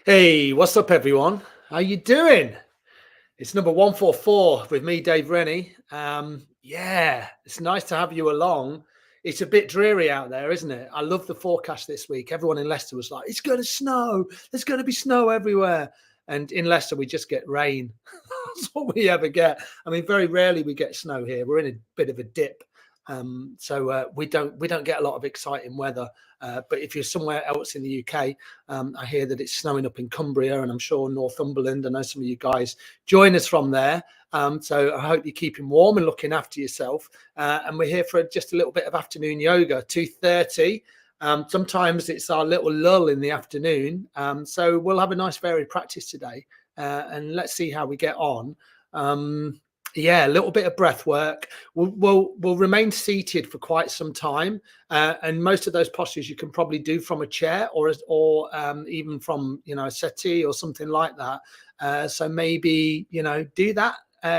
Hey, what's up, everyone? How you doing? It's number 144 with me, Dave Rennie. Yeah, it's nice to have you along. It's a bit dreary out there, isn't it? I love the forecast this week. Everyone in Leicester was like, "It's going to snow. There's going to be snow everywhere." And in Leicester, we just get rain. That's what we ever get. I mean, very rarely we get snow here. We're in a bit of a dip. So we don't get a lot of exciting weather. But if you're somewhere else in the UK, I hear that it's snowing up in Cumbria, and I'm sure Northumberland. I know some of you guys join us from there. So I hope you're keeping warm and looking after yourself. And we're here for just a little bit of afternoon yoga, 2:30. Sometimes it's our little lull in the afternoon. So we'll have a nice varied practice today, and let's see how we get on. Yeah, a little bit of breath work. We'll remain seated for quite some time, and most of those postures you can probably do from a chair or even from a settee or something like that. So maybe do that.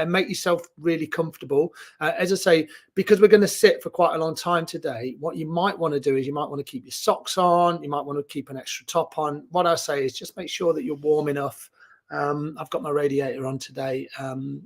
Make yourself really comfortable. As I say, because we're going to sit for quite a long time today, what you might want to do is you might want to keep your socks on. You might want to keep an extra top on. What I say is just make sure that you're warm enough. I've got my radiator on today, and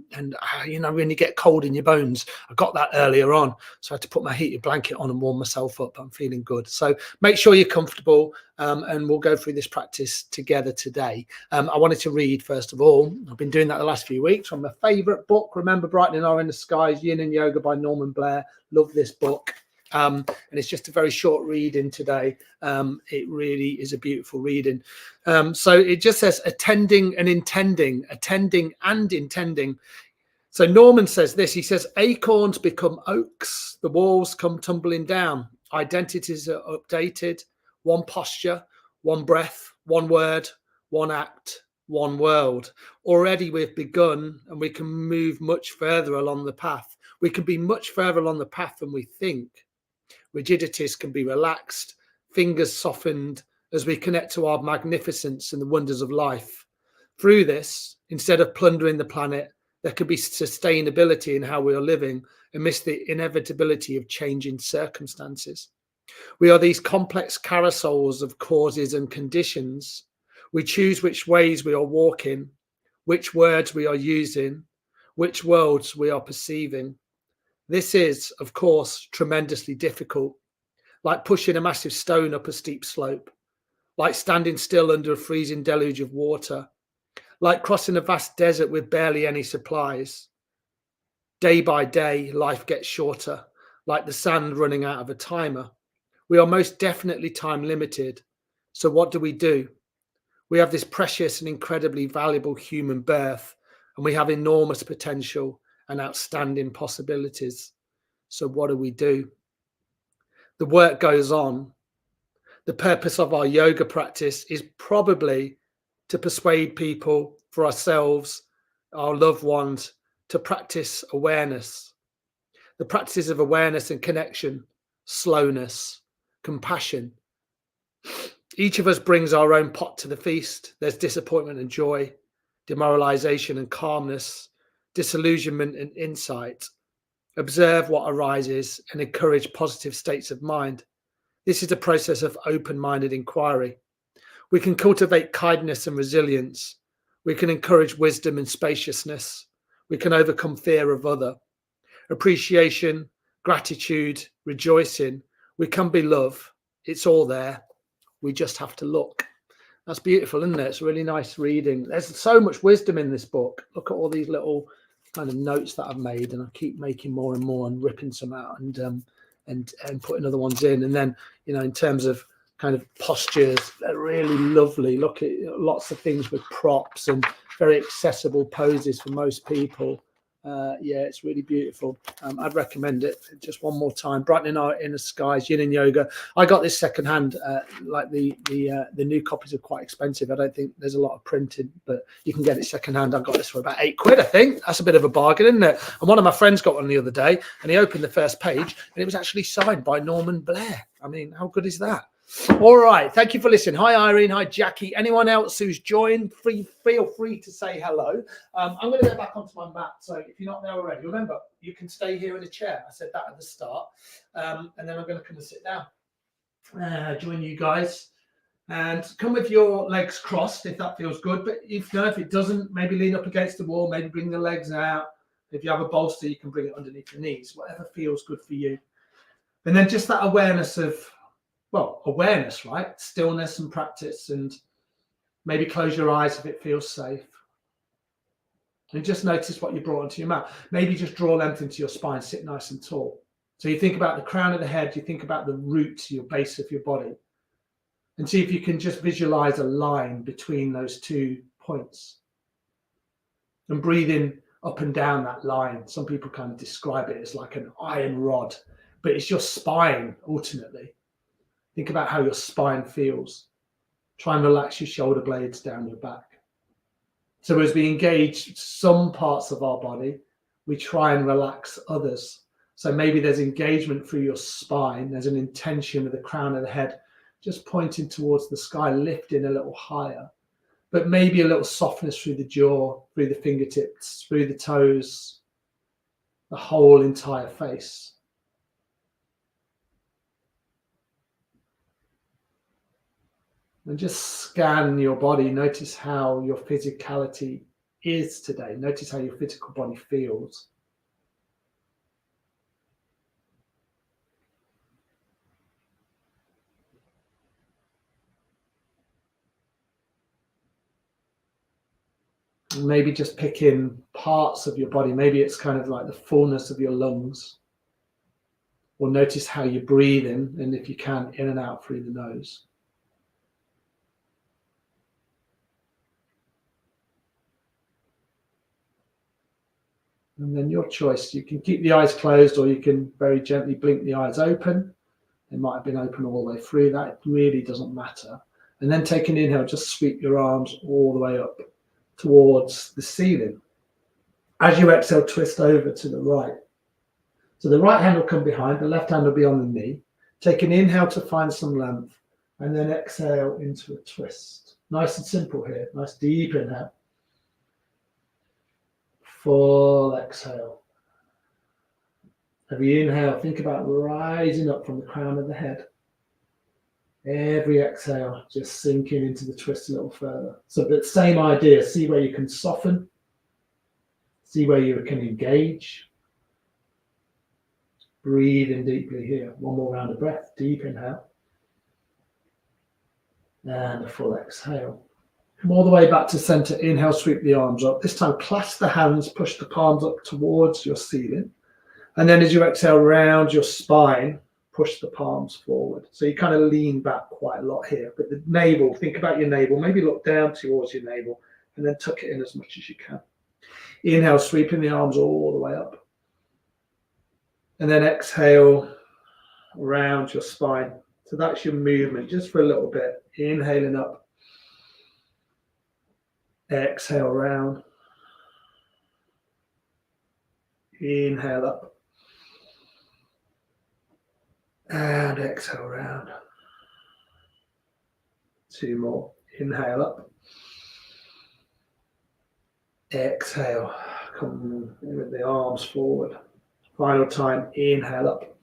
when you get cold in your bones, I got that earlier on, so I had to put my heated blanket on and warm myself up. I'm feeling good. So make sure you're comfortable, and we'll go through this practice together today. I wanted to read, first of all. I've been doing that the last few weeks from my favorite book, Remember Brightening Our Inner Skies, Yin and Yoga by Norman Blair. Love this book. And it's just a very short reading today. It really is a beautiful reading. So it just says attending and intending. So Norman says this. He says, acorns become oaks. The walls come tumbling down. Identities are updated. One posture, one breath, one word, one act, one world. Already we've begun, and we can move much further along the path. We can be much further along the path than we think. Rigidities can be relaxed, fingers softened as we connect to our magnificence and the wonders of life. Through this, instead of plundering the planet, there can be sustainability in how we are living amidst the inevitability of changing circumstances. We are these complex carousels of causes and conditions. We choose which ways we are walking, which words we are using, which worlds we are perceiving. This is, of course, tremendously difficult, like pushing a massive stone up a steep slope, like standing still under a freezing deluge of water, like crossing a vast desert with barely any supplies. Day by day, life gets shorter, like the sand running out of a timer. We are most definitely time limited. So what do? We have this precious and incredibly valuable human birth, and we have enormous potential and outstanding possibilities. So what do? The work goes on. The purpose of our yoga practice is probably to persuade people, for ourselves, our loved ones, to practice awareness. The practices of awareness and connection, slowness, compassion. Each of us brings our own pot to the feast. There's disappointment and joy, demoralization and calmness, disillusionment and insight. Observe what arises and encourage positive states of mind. This is a process of open-minded inquiry. We can cultivate kindness and resilience. We can encourage wisdom and spaciousness. We can overcome fear of other. Appreciation, gratitude, rejoicing. We can be love. It's all there. We just have to look. That's beautiful, isn't it? It's a really nice reading. There's so much wisdom in this book. Look at all these little kind of notes that I've made, and I keep making more and more and ripping some out and putting other ones in. And then, in terms of kind of postures, they're really lovely. Look at lots of things with props and very accessible poses for most people. Yeah, it's really beautiful. I'd recommend it. Just one more time, Brightening Our Inner Skies, Yin and Yoga. I got this secondhand. Like the new copies are quite expensive. I don't think there's a lot of printing, but you can get it secondhand. I got this for about £8, I think. That's a bit of a bargain, isn't it? And one of my friends got one the other day, and he opened the first page, and it was actually signed by Norman Blair. I mean, how good is that? All right. Thank you for listening. Hi, Irene. Hi, Jackie. Anyone else who's joined, feel free to say hello. I'm going to go back onto my mat. So if you're not there already, remember, you can stay here in a chair. I said that at the start. And then I'm going to come and sit down. Join you guys. And come with your legs crossed if that feels good. But if it doesn't, maybe lean up against the wall, maybe bring the legs out. If you have a bolster, you can bring it underneath your knees, whatever feels good for you. And then just that awareness of, awareness, right? Stillness and practice, and maybe close your eyes if it feels safe. And just notice what you brought into your mouth. Maybe just draw length into your spine, sit nice and tall. So you think about the crown of the head, you think about the root, your base of your body. And see if you can just visualize a line between those 2 points. And breathe in up and down that line. Some people kind of describe it as like an iron rod, but it's your spine ultimately. Think about how your spine feels. Try and relax your shoulder blades down your back. So as we engage some parts of our body, we try and relax others. So maybe there's engagement through your spine. There's an intention with the crown of the head just pointing towards the sky, lifting a little higher, but maybe a little softness through the jaw, through the fingertips, through the toes, the whole entire face. And just scan your body. Notice how your physicality is today. Notice how your physical body feels. Maybe just pick in parts of your body. Maybe it's kind of like the fullness of your lungs. Or notice how you breathe in, and if you can, in and out through the nose. And then your choice. You can keep the eyes closed, or you can very gently blink the eyes open. They might have been open all the way through. That really doesn't matter. And then take an inhale, just sweep your arms all the way up towards the ceiling. As you exhale, twist over to the right. So the right hand will come behind, the left hand will be on the knee. Take an inhale to find some length, and then exhale into a twist. Nice and simple here. Nice deep inhale. Full exhale. Every inhale, think about rising up from the crown of the head. Every exhale, just sinking into the twist a little further. So the same idea, see where you can soften, see where you can engage. Breathe in deeply here. One more round of breath, deep inhale. And a full exhale. Come all the way back to center. Inhale, sweep the arms up. This time, clasp the hands, push the palms up towards your ceiling. And then as you exhale, round your spine, push the palms forward. So you kind of lean back quite a lot here. But the navel, think about your navel. Maybe look down towards your navel and then tuck it in as much as you can. Inhale, sweeping the arms all the way up. And then exhale, around your spine. So that's your movement, just for a little bit. Inhaling up. Exhale, round. Inhale up. And exhale round. 2 more. Inhale up. Exhale. Come with the arms forward. Final time. Inhale up.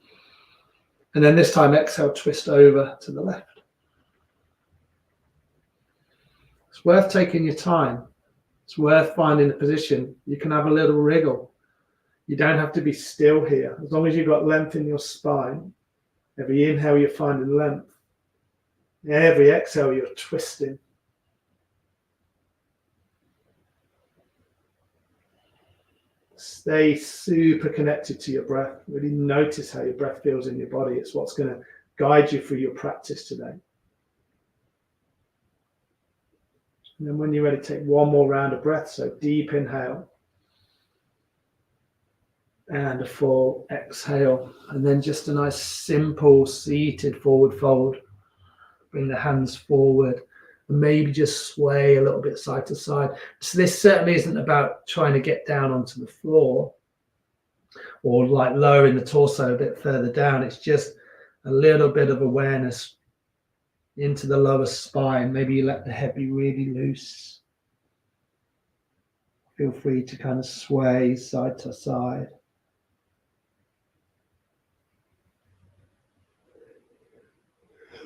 And then this time, exhale, twist over to the left. It's worth taking your time. It's worth finding a position. You can have a little wriggle. You don't have to be still here. As long as you've got length in your spine. Every inhale, you're finding length. Every exhale, you're twisting. Stay super connected to your breath. Really notice how your breath feels in your body. It's what's going to guide you through your practice today. And then when you're ready, take one more round of breath. So deep inhale. And a full exhale. And then just a nice simple seated forward fold. Bring the hands forward. And maybe just sway a little bit side to side. So this certainly isn't about trying to get down onto the floor or like lowering the torso a bit further down. It's just a little bit of awareness into the lower spine. Maybe you let the head be really loose. Feel free to kind of sway side to side.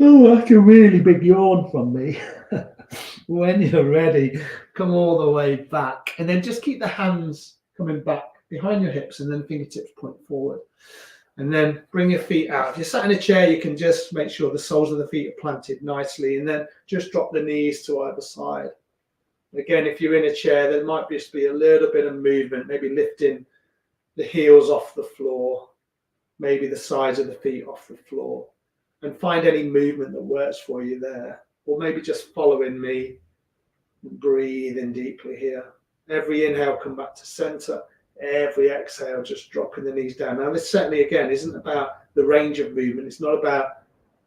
Oh, that's a really big yawn from me. When you're ready, come all the way back, and then just keep the hands coming back behind your hips, and then fingertips point forward. And then bring your feet out. If you're sat in a chair, you can just make sure the soles of the feet are planted nicely, and then just drop the knees to either side. Again, if you're in a chair, there might just be a little bit of movement, maybe lifting the heels off the floor, maybe the sides of the feet off the floor, and find any movement that works for you there. Or maybe just following me, breathe in deeply here. Every inhale, come back to center. Every exhale, just dropping the knees down. Now, this certainly, again, isn't about the range of movement. It's not about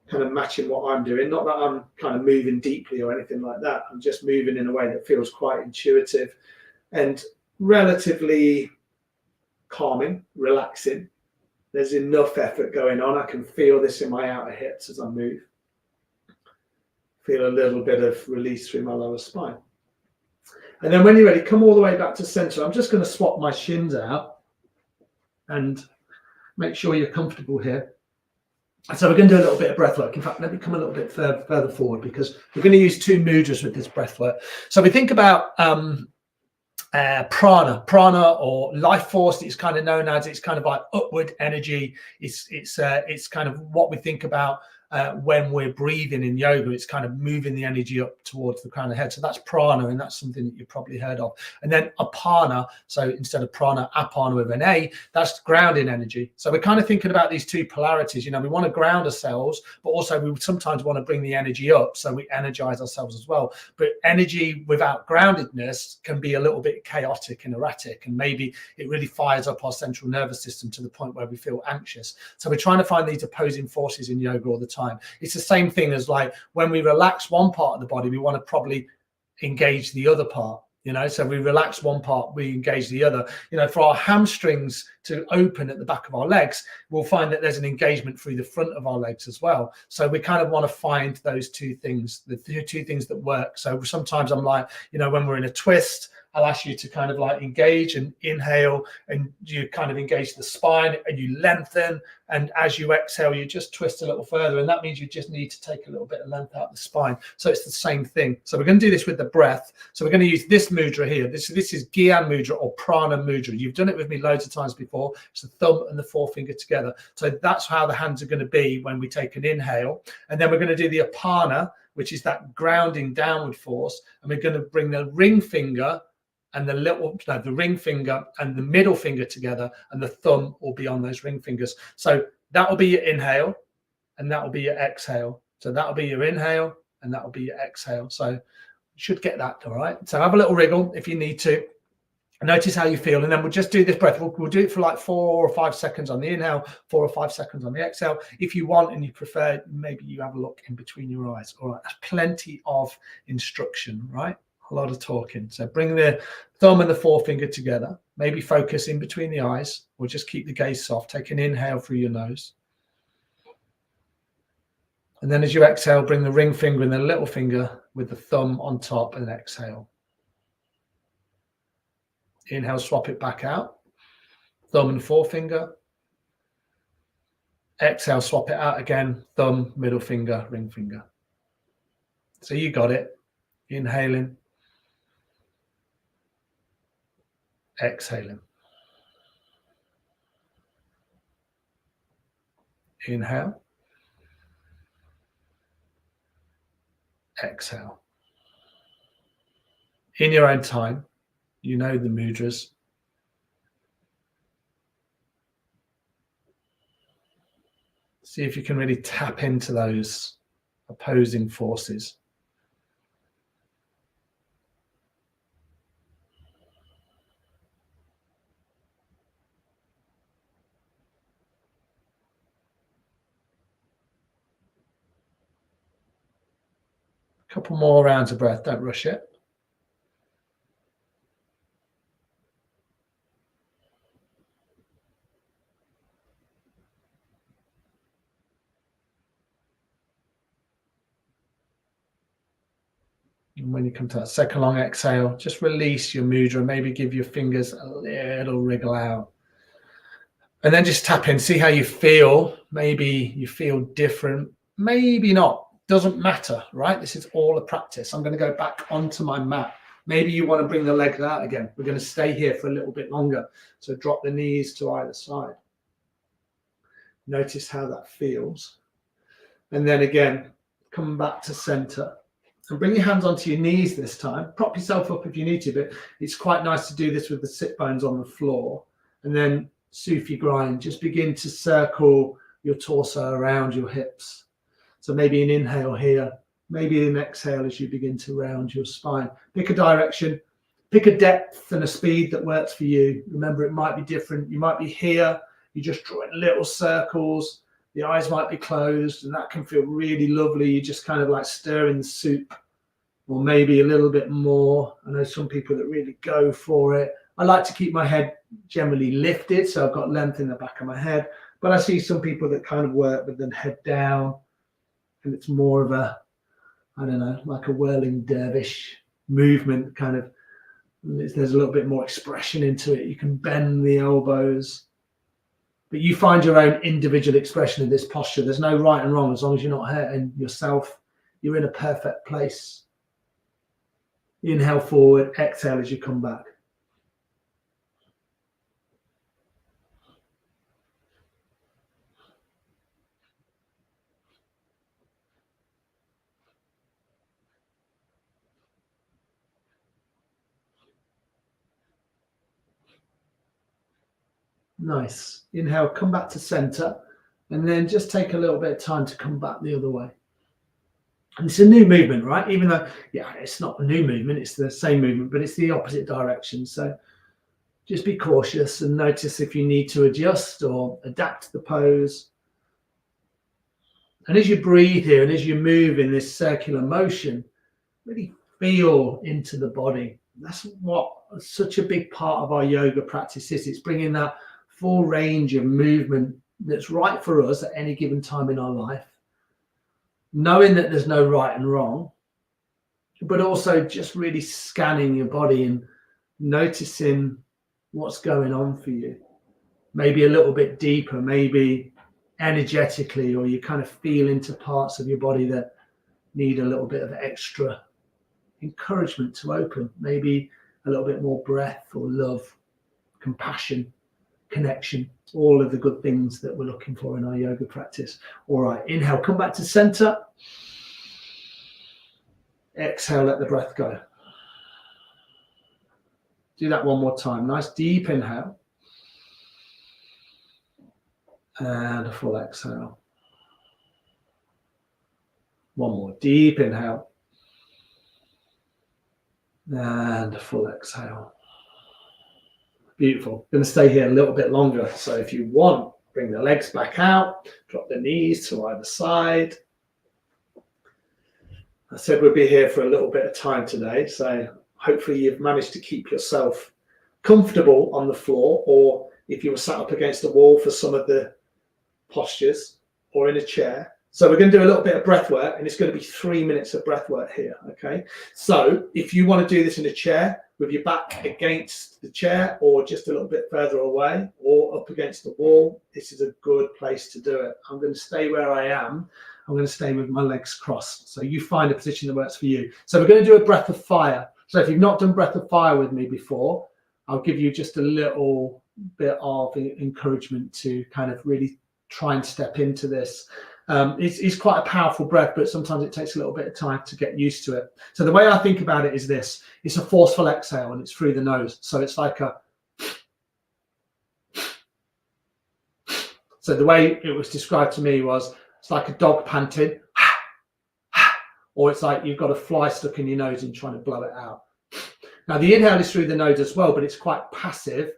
kind of matching what I'm doing. Not that I'm kind of moving deeply or anything like that. I'm just moving in a way that feels quite intuitive and relatively calming, relaxing. There's enough effort going on. I can feel this in my outer hips as I move. Feel a little bit of release through my lower spine. And then when you're ready, come all the way back to center. I'm just going to swap my shins out and make sure you're comfortable here. So we're going to do a little bit of breath work. In fact, let me come a little bit further forward, because we're going to use 2 mudras with this breath work. So we think about prana or life force. It's kind of known as, it's kind of like upward energy. It's kind of what we think about when we're breathing in yoga. It's kind of moving the energy up towards the crown of the head. So that's prana, and that's something that you've probably heard of. And then apana, so instead of prana, apana with an A, that's grounding energy. So we're kind of thinking about these 2 polarities. You know, we want to ground ourselves, but also we sometimes want to bring the energy up, so we energize ourselves as well. But energy without groundedness can be a little bit chaotic and erratic, and maybe it really fires up our central nervous system to the point where we feel anxious. So we're trying to find these opposing forces in yoga all the time. It's the same thing as like when we relax one part of the body, we want to probably engage the other part. You know, so we relax one part, we engage the other. You know, for our hamstrings to open at the back of our legs, we'll find that there's an engagement through the front of our legs as well. So we kind of want to find those 2 things, the 2 things that work. So sometimes I'm like, you know, when we're in a twist, I'll ask you to kind of like engage and inhale, and you kind of engage the spine and you lengthen. And as you exhale, you just twist a little further. And that means you just need to take a little bit of length out of the spine. So it's the same thing. So we're going to do this with the breath. So we're going to use this mudra here. This is Gyan mudra or prana mudra. You've done it with me loads of times before. It's the thumb and the forefinger together. So that's how the hands are going to be when we take an inhale. And then we're going to do the apana, which is that grounding downward force. And we're going to bring the ring finger and the ring finger and the middle finger together, and the thumb will be on those ring fingers. So that will be your inhale, and that will be your exhale. So that will be your inhale, and that will be your exhale. So you should get that, all right? So have a little wriggle if you need to. Notice how you feel, and then we'll just do this breath. We'll do it for like 4 or 5 seconds on the inhale, 4 or 5 seconds on the exhale. If you want and you prefer, maybe you have a look in between your eyes. All right, that's plenty of instruction, right? A lot of talking. So bring the thumb and the forefinger together. Maybe focus in between the eyes, or just keep the gaze soft. Take an inhale through your nose. And then as you exhale, bring the ring finger and the little finger with the thumb on top, and exhale. Inhale, swap it back out. Thumb and forefinger. Exhale, swap it out again. Thumb, middle finger, ring finger. So you got it. Inhaling. Exhaling. Inhale. Exhale. In your own time, you know the mudras. See if you can really tap into those opposing forces. A couple more rounds of breath, don't rush it. And when you come to that second long exhale, just release your mudra. Maybe give your fingers a little wriggle out. And then just tap in, see how you feel. Maybe you feel different, maybe not. Doesn't matter, right? This is all a practice. I'm going to go back onto my mat. Maybe you want to bring the legs out again. We're going to stay here for a little bit longer. So drop the knees to either side. Notice how that feels. And then again, come back to center. And bring your hands onto your knees this time. Prop yourself up if you need to, but it's quite nice to do this with the sit bones on the floor. And then Sufi grind. Just begin to circle your torso around your hips. So maybe an inhale here, maybe an exhale as you begin to round your spine. Pick a direction, pick a depth and a speed that works for you. Remember, it might be different. You might be here, you're just drawing little circles. The eyes might be closed, and that can feel really lovely. You're just kind of like stirring the soup, or maybe a little bit more. I know some people that really go for it. I like to keep my head generally lifted, so I've got length in the back of my head. But I see some people that kind of work with them head down, and it's more of a, I don't know, like a whirling dervish movement kind of. There's a little bit more expression into it. You can bend the elbows, but you find your own individual expression in this posture. There's no right and wrong as long as you're not hurting yourself. You're in a perfect place. Inhale forward, exhale as you come back. Nice. Inhale, come back to center, and then just take a little bit of time to come back the other way. And it's a new movement, right? Even though, yeah, it's not a new movement, it's the same movement, but it's the opposite direction. So just be cautious and notice if you need to adjust or adapt the pose. And as you breathe here and as you move in this circular motion, really feel into the body. That's what such a big part of our yoga practice is. It's bringing that full range of movement that's right for us at any given time in our life, knowing that there's no right and wrong, but also just really scanning your body and noticing what's going on for you. Maybe a little bit deeper, maybe energetically, or you kind of feel into parts of your body that need a little bit of extra encouragement to open. Maybe a little bit more breath or love, compassion, connection, all of the good things that we're looking for in our yoga practice. All right, inhale, come back to center. Exhale, let the breath go. Do that one more time. Nice deep inhale. And a full exhale. One more deep inhale. And a full exhale. Beautiful. Going to stay here a little bit longer. So if you want, bring the legs back out, drop the knees to either side. I said we'd be here for a little bit of time today. So hopefully you've managed to keep yourself comfortable on the floor, or if you were sat up against the wall for some of the postures, or in a chair. So we're going to do a little bit of breath work, and it's going to be 3 minutes of breath work here. Okay. So if you want to do this in a chair with your back against the chair, or just a little bit further away, or up against the wall, this is a good place to do it. I'm going to stay where I am. I'm going to stay with my legs crossed. So you find a position that works for you. So we're going to do a breath of fire. So if you've not done breath of fire with me before, I'll give you just a little bit of encouragement to kind of really try and step into this. It's quite a powerful breath, but sometimes it takes a little bit of time to get used to it. So the way I think about it is this: it's a forceful exhale and it's through the nose. So it's like a, so the way it was described to me was, it's like a dog panting, or it's like you've got a fly stuck in your nose and trying to blow it out. Now the inhale is through the nose as well, but it's quite passive.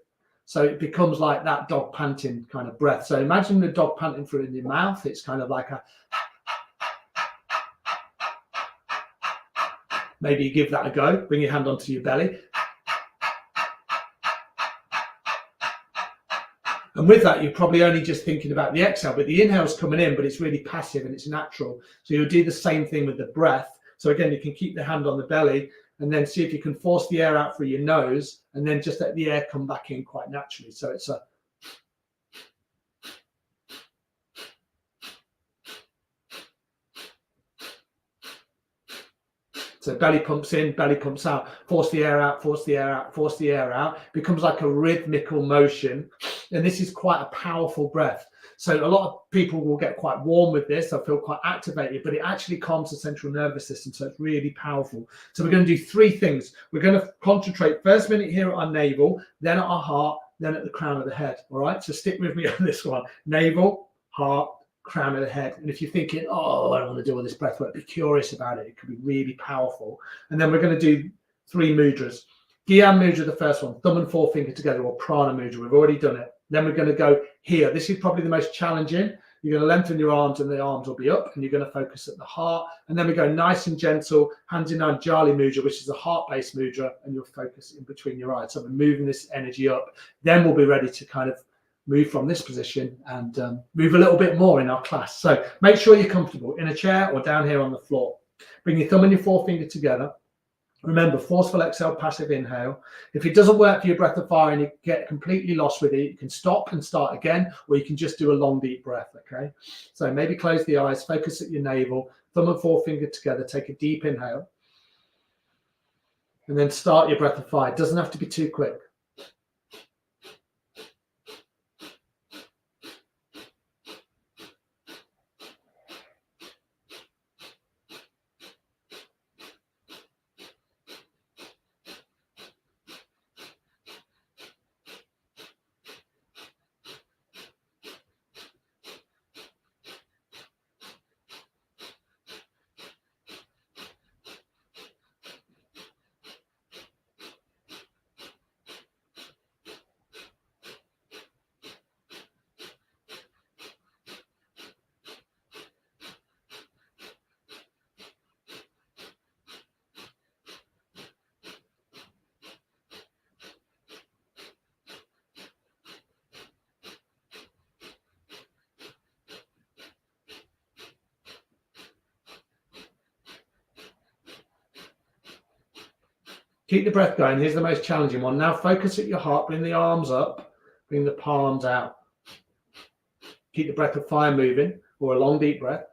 So it becomes like that dog panting kind of breath. So imagine the dog panting through in your mouth. It's kind of like a, maybe you give that a go. Bring your hand onto your belly. And with that, you're probably only just thinking about the exhale, but the inhale's coming in, but it's really passive and it's natural. So you'll do the same thing with the breath. So again, you can keep the hand on the belly and then see if you can force the air out through your nose and then just let the air come back in quite naturally. So it's a, So belly pumps in, belly pumps out, force the air out, force the air out, force the air out. It becomes like a rhythmical motion. And this is quite a powerful breath. So a lot of people will get quite warm with this. They'll feel quite activated, but it actually calms the central nervous system. So it's really powerful. So we're going to do 3 things. We're going to concentrate first minute here at our navel, then at our heart, then at the crown of the head. All right. So stick with me on this one. Navel, heart, crown of the head. And if you're thinking, oh, I don't want to do all this breath work, be curious about it. It could be really powerful. And then we're going to do 3 mudras. Gyan mudra, the first one, thumb and forefinger together, or prana mudra. We've already done it. Then we're going to go here. This is probably the most challenging. You're going to lengthen your arms and the arms will be up, and you're going to focus at the heart. And then we go nice and gentle, hands in Anjali mudra, which is a heart-based mudra, and you'll focus in between your eyes. So we're moving this energy up. Then we'll be ready to kind of move from this position and move a little bit more in our class. So make sure you're comfortable in a chair or down here on the floor. Bring your thumb and your forefinger together. Remember, forceful exhale, passive inhale. If it doesn't work for your breath of fire and you get completely lost with it, you can stop and start again, or you can just do a long, deep breath, okay? So maybe close the eyes, focus at your navel, thumb and forefinger together, take a deep inhale, and then start your breath of fire. It doesn't have to be too quick. Keep the breath going. Here's the most challenging one. Now focus at your heart. Bring the arms up. Bring the palms out. Keep the breath of fire moving, or a long, deep breath.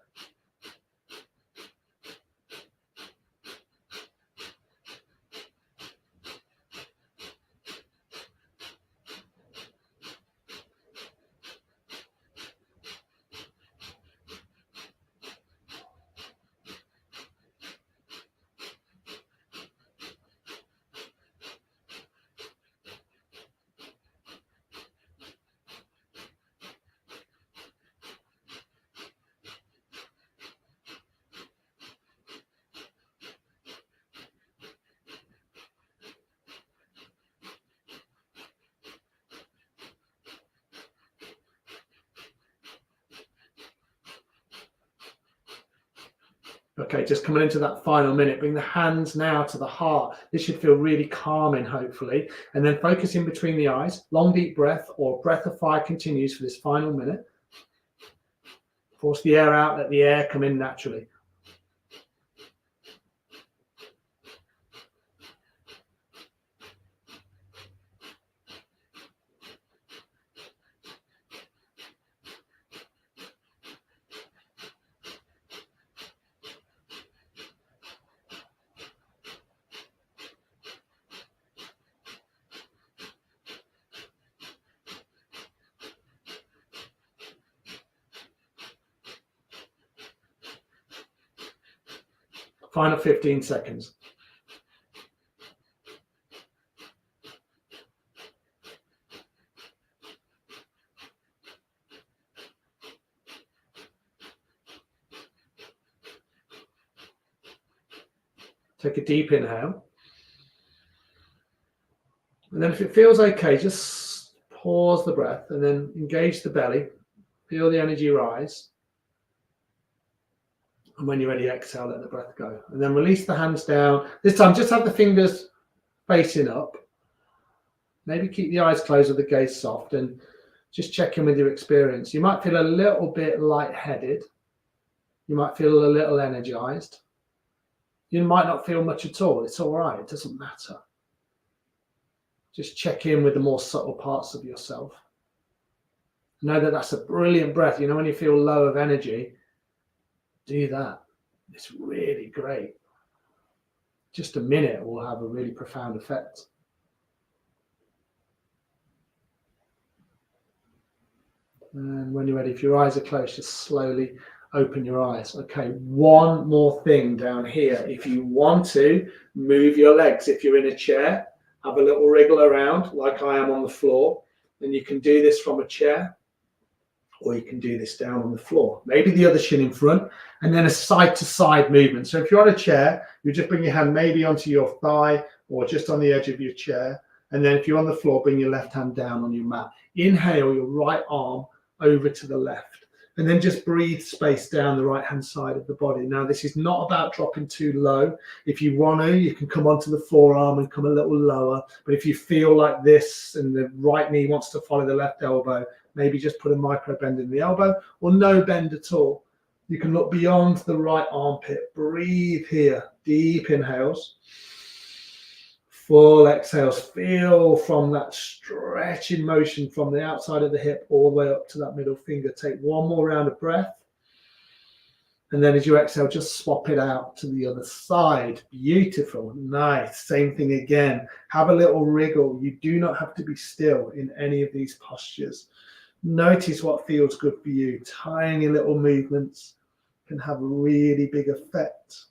Okay, just coming into that final minute, bring the hands now to the heart. This should feel really calming, hopefully. And then focus in between the eyes. Long, deep breath, or breath of fire continues for this final minute. Force the air out, let the air come in naturally. Final 15 seconds. Take a deep inhale. And then if it feels okay, just pause the breath and then engage the belly. Feel the energy rise. And when you're ready, exhale, let the breath go. And then release the hands down. This time, just have the fingers facing up. Maybe keep the eyes closed with the gaze soft and just check in with your experience. You might feel a little bit lightheaded. You might feel a little energized. You might not feel much at all. It's all right. It doesn't matter. Just check in with the more subtle parts of yourself. Know that that's a brilliant breath. You know, when you feel low of energy, do that. It's really great. just a minute will have a really profound effect. And when you're ready, if your eyes are closed, just slowly open your eyes. Okay, one more thing down here. If you want to move your legs, if you're in a chair, have a little wriggle around like I am on the floor. And you can do this from a chair, or you can do this down on the floor. Maybe the other shin in front, and then a side-to-side movement. So if you're on a chair, you just bring your hand maybe onto your thigh or just on the edge of your chair. And then if you're on the floor, bring your left hand down on your mat. Inhale your right arm over to the left, and then just breathe space down the right hand side of the body. Now, this is not about dropping too low. If you want to, you can come onto the forearm and come a little lower. But if you feel like this and the right knee wants to follow the left elbow, maybe just put a micro bend in the elbow, or no bend at all. You can look beyond the right armpit. Breathe here. Deep inhales. Full exhales. Feel from that stretching motion from the outside of the hip all the way up to that middle finger. Take one more round of breath. And then as you exhale, just swap it out to the other side. Beautiful. Nice. Same thing again. Have a little wriggle. You do not have to be still in any of these postures. Notice what feels good for you. Tiny little movements can have a really big effect.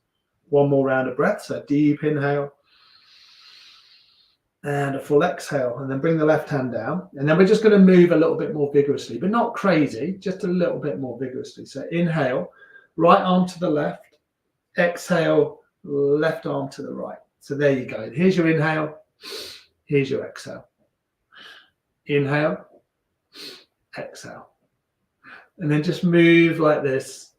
One more round of breath. So deep inhale. And a full exhale, and then bring the left hand down. And then we're just going to move a little bit more vigorously, but not crazy, just a little bit more vigorously. So inhale, right arm to the left, exhale, left arm to the right. So there you go. Here's your inhale, here's your exhale. Inhale, exhale. And then just move like this.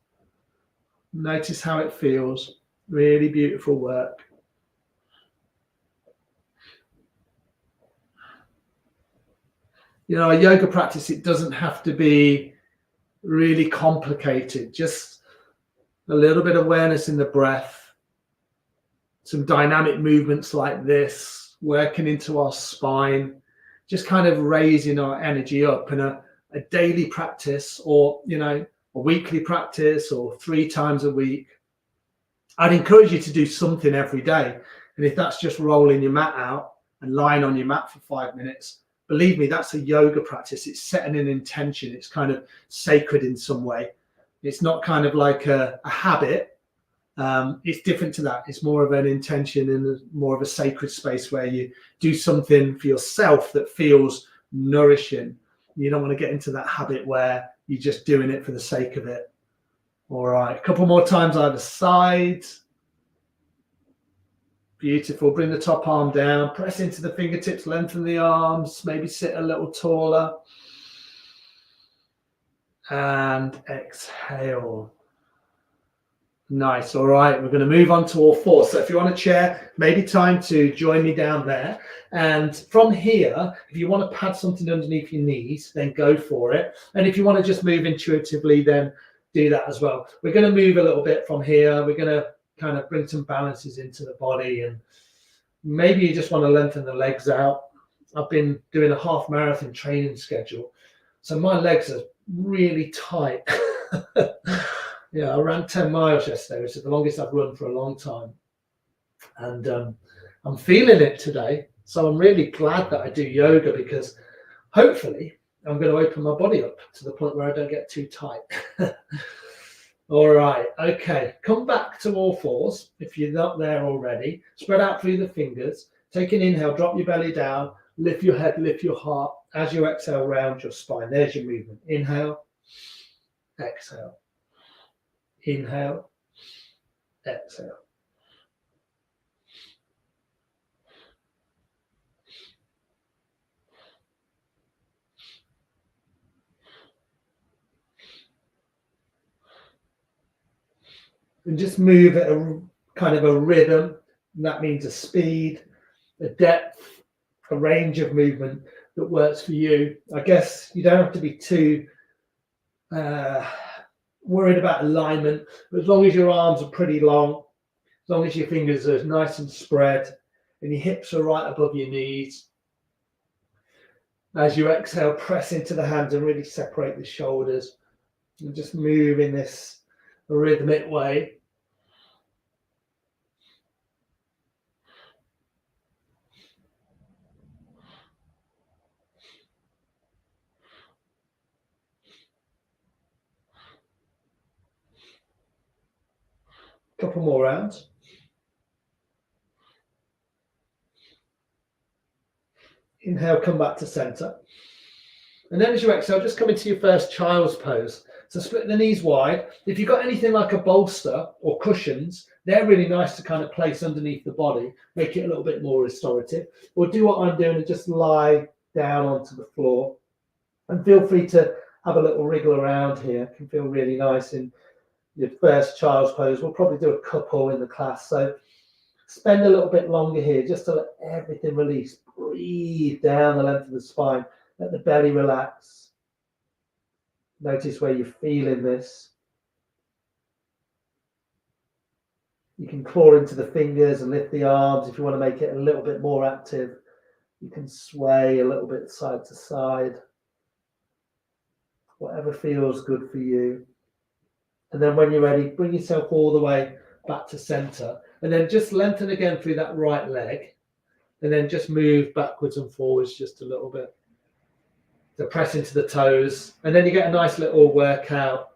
Notice how it feels. Really beautiful work. You know, a yoga practice, it doesn't have to be really complicated. Just a little bit of awareness in the breath, some dynamic movements like this, working into our spine, just kind of raising our energy up. And a daily practice, or, you know, a weekly practice, or 3 times a week, I'd encourage you to do something every day. And if that's just rolling your mat out and lying on your mat for 5 minutes, believe me, that's a yoga practice. It's setting an intention. It's kind of sacred in some way. It's not kind of like a habit. It's different to that. It's more of an intention and more of a sacred space where you do something for yourself that feels nourishing. You don't want to get into that habit where you're just doing it for the sake of it. All right, a couple more times either side. Beautiful. Bring the top arm down, press into the fingertips, lengthen the arms, maybe sit a little taller. And exhale. Nice. All right, we're going to move on to all fours. So if you're on a chair, maybe time to join me down there. And from here, if you want to pad something underneath your knees, then go for it. And if you want to just move intuitively, then do that as well. We're going to move a little bit from here. We're going to kind of bring some balances into the body, and maybe you just want to lengthen the legs out. I've been doing a half marathon training schedule, so my legs are really tight. Yeah, I ran 10 miles yesterday, which is the longest I've run for a long time, and I'm feeling it today. So I'm really glad that I do yoga, because hopefully I'm going to open my body up to the point where I don't get too tight. All right, okay, come back to all fours if you're not there already. Spread out through the fingers. Take an inhale, drop your belly down, lift your head, lift your heart. As you exhale, round your spine. There's your movement. Inhale, exhale. Inhale, exhale. And just move at a kind of a rhythm. And that means a speed, a depth, a range of movement that works for you. I guess you don't have to be too worried about alignment, but as long as your arms are pretty long, as long as your fingers are nice and spread and your hips are right above your knees. As you exhale, press into the hands and really separate the shoulders, and just move in this rhythmic way. couple more rounds. Inhale, come back to center. And then as you exhale, just come into your first child's pose. So split the knees wide. If you've got anything like a bolster or cushions, they're really nice to kind of place underneath the body, make it a little bit more restorative. Or do what I'm doing and just lie down onto the floor. And feel free to have a little wriggle around here. It can feel really nice in your first child's pose. We'll probably do a couple in the class. So spend a little bit longer here just to let everything release. Breathe down the length of the spine. Let the belly relax. Notice where you're feeling this. You can claw into the fingers and lift the arms if you want to make it a little bit more active. You can sway a little bit side to side. Whatever feels good for you. And then when you're ready, bring yourself all the way back to center. And then just lengthen again through that right leg. And then just move backwards and forwards just a little bit. So press into the toes. And then you get a nice little workout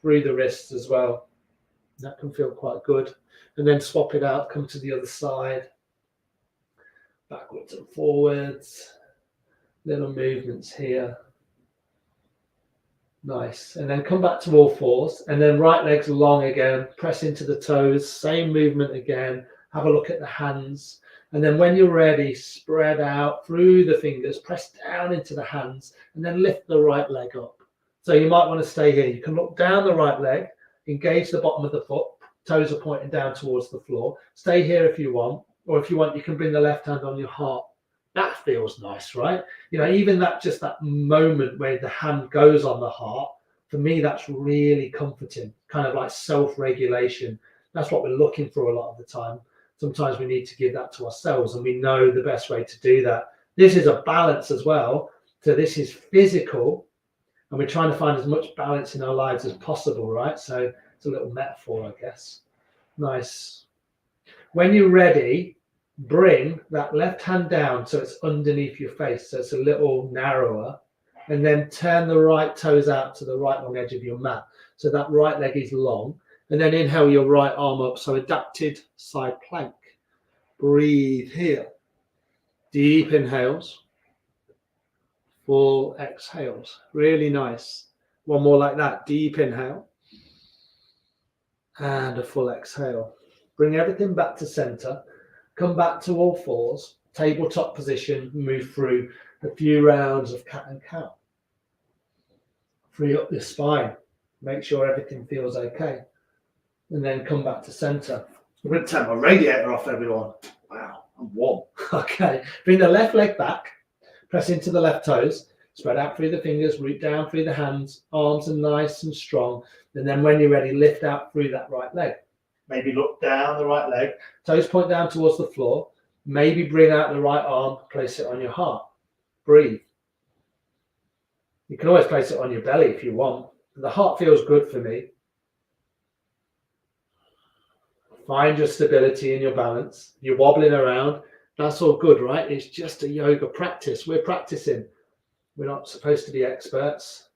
through the wrists as well. That can feel quite good. And then swap it out, come to the other side. Backwards and forwards. Little movements here. Nice. And then come back to all fours. And then right leg's long again. Press into the toes. Same movement again. Have a look at the hands. And then when you're ready, spread out through the fingers, press down into the hands, and then lift the right leg up. So you might want to stay here. You can look down the right leg, engage the bottom of the foot, toes are pointing down towards the floor. Stay here if you want, or if you want, you can bring the left hand on your heart. That feels nice, right? You know, even that, just that moment where the hand goes on the heart, for me, that's really comforting, kind of like self-regulation. That's what we're looking for a lot of the time. Sometimes we need to give that to ourselves, and we know the best way to do that. This is a balance as well. So this is physical, and we're trying to find as much balance in our lives as possible, right? So it's a little metaphor, I guess. Nice. When you're ready, bring that left hand down so it's underneath your face, so it's a little narrower, and then turn the right toes out to the right long edge of your mat. So that right leg is long. And then inhale your right arm up. So adapted side plank. Breathe here. Deep inhales. Full exhales. Really nice. One more like that. Deep inhale. And a full exhale. Bring everything back to center. Come back to all fours. Tabletop position. Move through a few rounds of cat and cow. Free up your spine. Make sure everything feels okay. And then come back to center. I'm going to turn my radiator off, everyone. Wow, I'm warm. Okay, bring the left leg back. Press into the left toes. Spread out through the fingers, root down through the hands. Arms are nice and strong. And then when you're ready, lift out through that right leg. Maybe look down the right leg. Toes point down towards the floor. Maybe bring out the right arm. Place it on your heart. Breathe. You can always place it on your belly if you want. The heart feels good for me. Find your stability and your balance. You're wobbling around. That's all good, right? It's just a yoga practice. We're practicing. We're not supposed to be experts.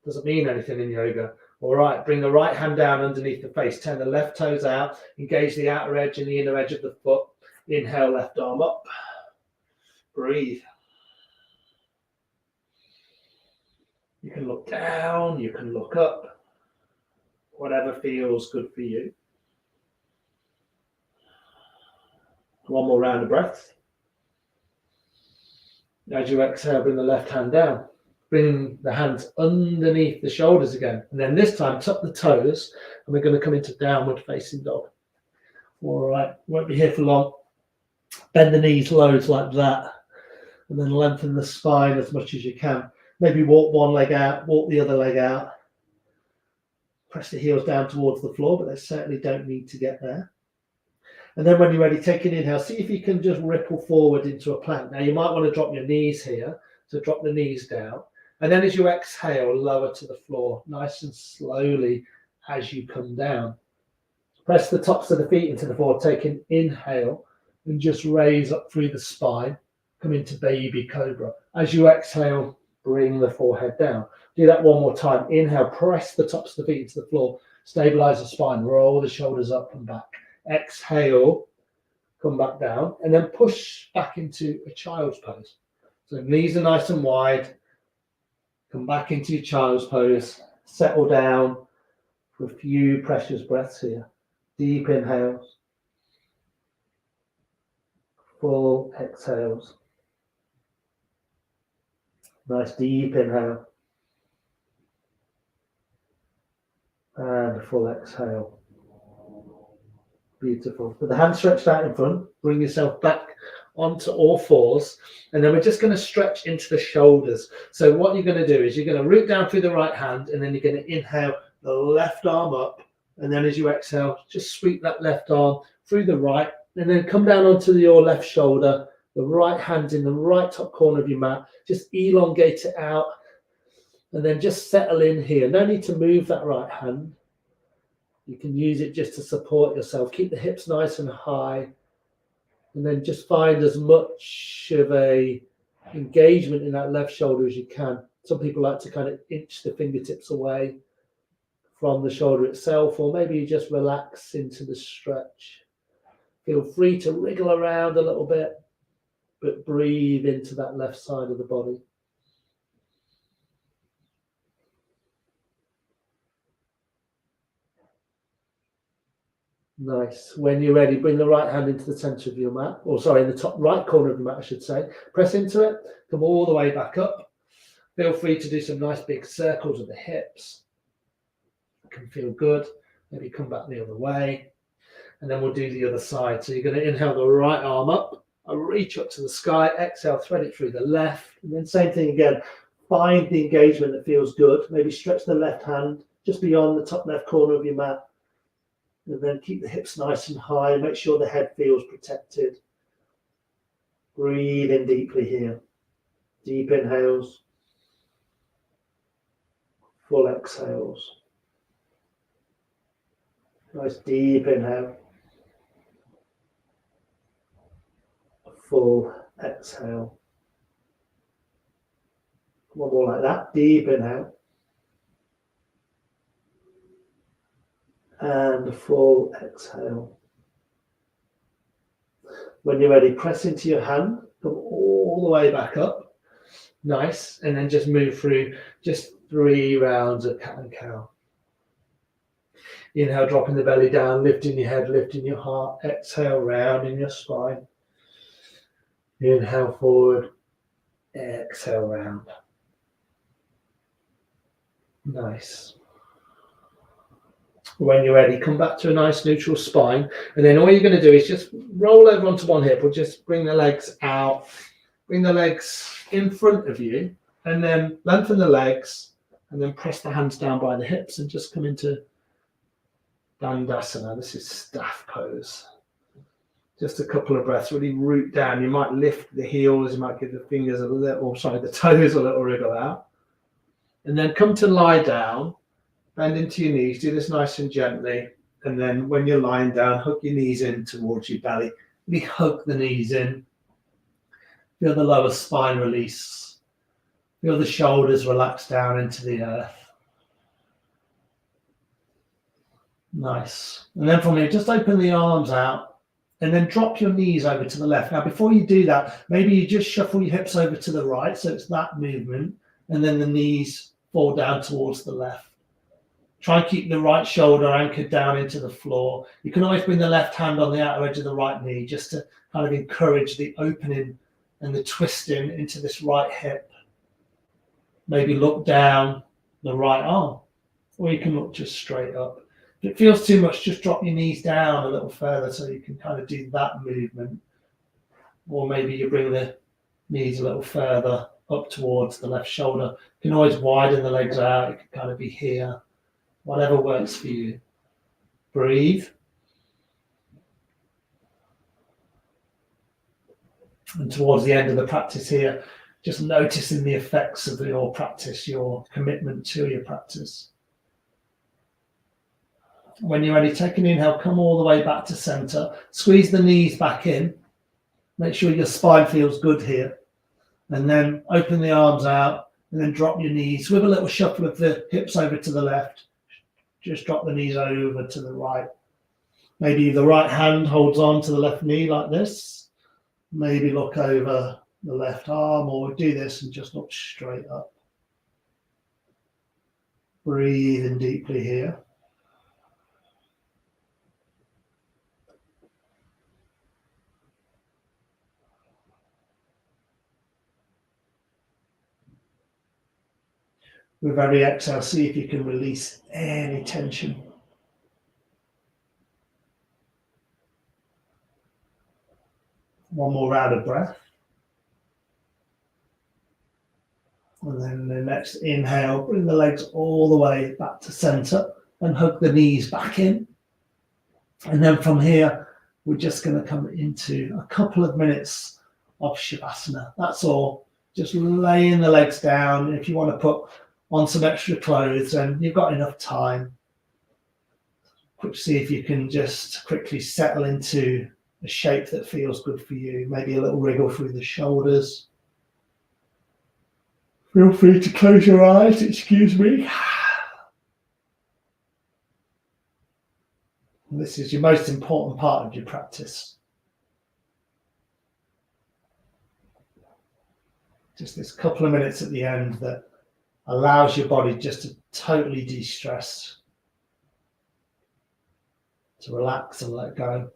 Doesn't mean anything in yoga. All right, bring the right hand down underneath the face. Turn the left toes out. Engage the outer edge and the inner edge of the foot. Inhale, left arm up. Breathe. You can look down. You can look up. Whatever feels good for you. One more round of breaths. As you exhale, bring the left hand down. Bring the hands underneath the shoulders again. And then this time, tuck the toes, and we're going to come into downward facing dog. All right, won't be here for long. Bend the knees loads like that. And then lengthen the spine as much as you can. Maybe walk one leg out, walk the other leg out. Press the heels down towards the floor, but they certainly don't need to get there. And then when you're ready, take an inhale. See if you can just ripple forward into a plank. Now, you might want to drop your knees here. So drop the knees down. And then as you exhale, lower to the floor, nice and slowly as you come down. Press the tops of the feet into the floor. Take an inhale and just raise up through the spine. Come into baby cobra. As you exhale, bring the forehead down. Do that one more time. Inhale, press the tops of the feet into the floor. Stabilize the spine, roll the shoulders up and back. Exhale, come back down, and then push back into a child's pose. So knees are nice and wide. Come back into your child's pose. Settle down for a few precious breaths here. Deep inhales. Full exhales. Nice deep inhale. And a full exhale. Beautiful. With the hands stretched out in front, bring yourself back onto all fours. And then we're just going to stretch into the shoulders. So what you're going to do is you're going to root down through the right hand, and then you're going to inhale the left arm up. And then as you exhale, just sweep that left arm through the right, and then come down onto your left shoulder. The right hand in the right top corner of your mat. Just elongate it out. And then just settle in here. No need to move that right hand. You can use it just to support yourself. Keep the hips nice and high. And then just find as much of a engagement in that left shoulder as you can. Some people like to kind of inch the fingertips away from the shoulder itself, or maybe you just relax into the stretch. Feel free to wriggle around a little bit, but breathe into that left side of the body. Nice. When you're ready, bring the right hand into the center of your mat, or sorry, in the top right corner of the mat, I should say. Press into it, come all the way back up. Feel free to do some nice big circles of the hips. It can feel good. Maybe come back the other way. And then we'll do the other side. So you're going to inhale the right arm up, reach up to the sky, exhale, thread it through the left. And then same thing again. Find the engagement that feels good. Maybe stretch the left hand just beyond the top left corner of your mat. And then keep the hips nice and high. Make sure the head feels protected. Breathe in deeply here. Deep inhales. Full exhales. Nice deep inhale. Full exhale. One more like that. Deep inhale. And a full exhale. When you're ready, press into your hand, come all the way back up. Nice. And then just move through just 3 rounds of cat and cow. Inhale, dropping the belly down, lifting your head, lifting your heart. Exhale, rounding your spine. Inhale forward. Exhale, round. Nice. When you're ready, come back to a nice neutral spine. And then all you're going to do is just roll over onto one hip, or just bring the legs out. Bring the legs in front of you, and then lengthen the legs, and then press the hands down by the hips and just come into Dandasana. This is staff pose. Just a couple of breaths, really root down. You might lift the heels, you might give the fingers a little, the toes a little wriggle out. And then come to lie down. Bend into your knees, do this nice and gently. And then when you're lying down, hook your knees in towards your belly. Really hug the knees in. Feel the lower spine release. Feel the shoulders relax down into the earth. Nice. And then from here, just open the arms out and then drop your knees over to the left. Now, before you do that, maybe you just shuffle your hips over to the right. So it's that movement. And then the knees fall down towards the left. Try and keep the right shoulder anchored down into the floor. You can always bring the left hand on the outer edge of the right knee just to kind of encourage the opening and the twisting into this right hip. Maybe look down the right arm, or you can look just straight up. If it feels too much, just drop your knees down a little further so you can kind of do that movement. Or maybe you bring the knees a little further up towards the left shoulder. You can always widen the legs out. It can kind of be here. Whatever works for you. Breathe. And towards the end of the practice here, just noticing the effects of your practice, your commitment to your practice. When you're ready, take an inhale, come all the way back to center. Squeeze the knees back in. Make sure your spine feels good here. And then open the arms out and then drop your knees with a little shuffle of the hips over to the left. just drop the knees over to the right. Maybe the right hand holds on to the left knee like this. Maybe look over the left arm, or do this and just look straight up. Breathe in deeply here. With every exhale, see if you can release any tension. One more round of breath. And then the next inhale, bring the legs all the way back to center and hug the knees back in. And then from here, we're just going to come into a couple of minutes of Shavasana. That's all. Just laying the legs down. If you want to put on some extra clothes, and you've got enough time. See if you can just quickly settle into a shape that feels good for you. Maybe a little wriggle through the shoulders. Feel free to close your eyes, excuse me. This is your most important part of your practice. Just this couple of minutes at the end that allows your body just to totally de-stress, to relax and let go.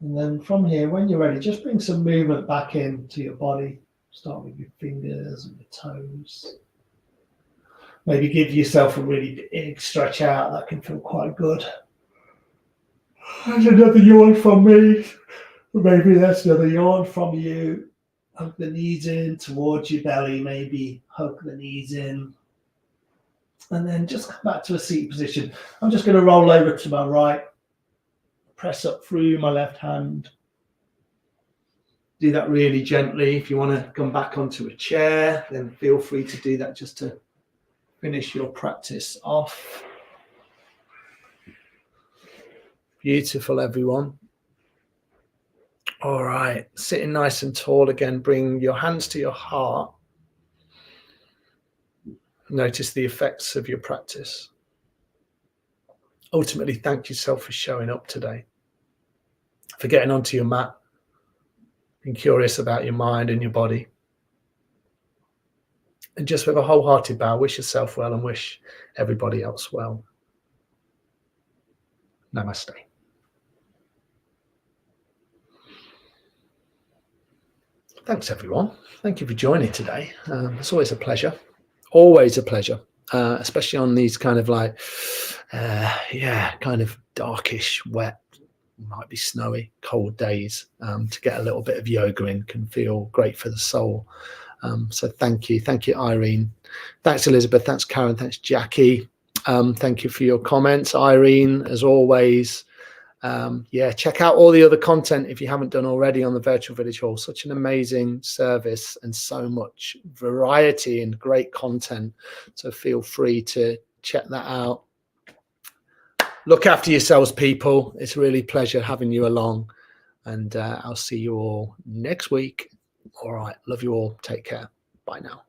And then from here, when you're ready, just bring some movement back into your body. Start with your fingers and your toes. Maybe give yourself a really big stretch out. That can feel quite good. That's another yawn from me. Maybe that's another yawn from you. Hug the knees in towards your belly. Maybe hug the knees in. And then just come back to a seated position. I'm just going to roll over to my right. Press up through my left hand. Do that really gently. If you want to come back onto a chair, then feel free to do that just to finish your practice off. Beautiful, everyone. All right, sitting nice and tall again. Bring your hands to your heart. Notice the effects of your practice. Ultimately, thank yourself for showing up today, for getting onto your mat, being curious about your mind and your body. And just with a wholehearted bow, wish yourself well and wish everybody else well. Namaste. Thanks, everyone. Thank you for joining today. It's always a pleasure. Always a pleasure, especially on these kind of like, kind of darkish, wet, might be snowy, cold days. To get a little bit of yoga in can feel great for the soul. So thank you. Thank you, Irene. Thanks, Elizabeth. Thanks, Karen. Thanks, Jackie. Thank you for your comments, Irene, as always. Check out all the other content if you haven't done already on the Virtual Village Hall. Such an amazing service and so much variety and great content. So feel free to check that out. Look after yourselves, people. It's really a pleasure having you along. And I'll see you all next week. All right. Love you all. Take care. Bye now.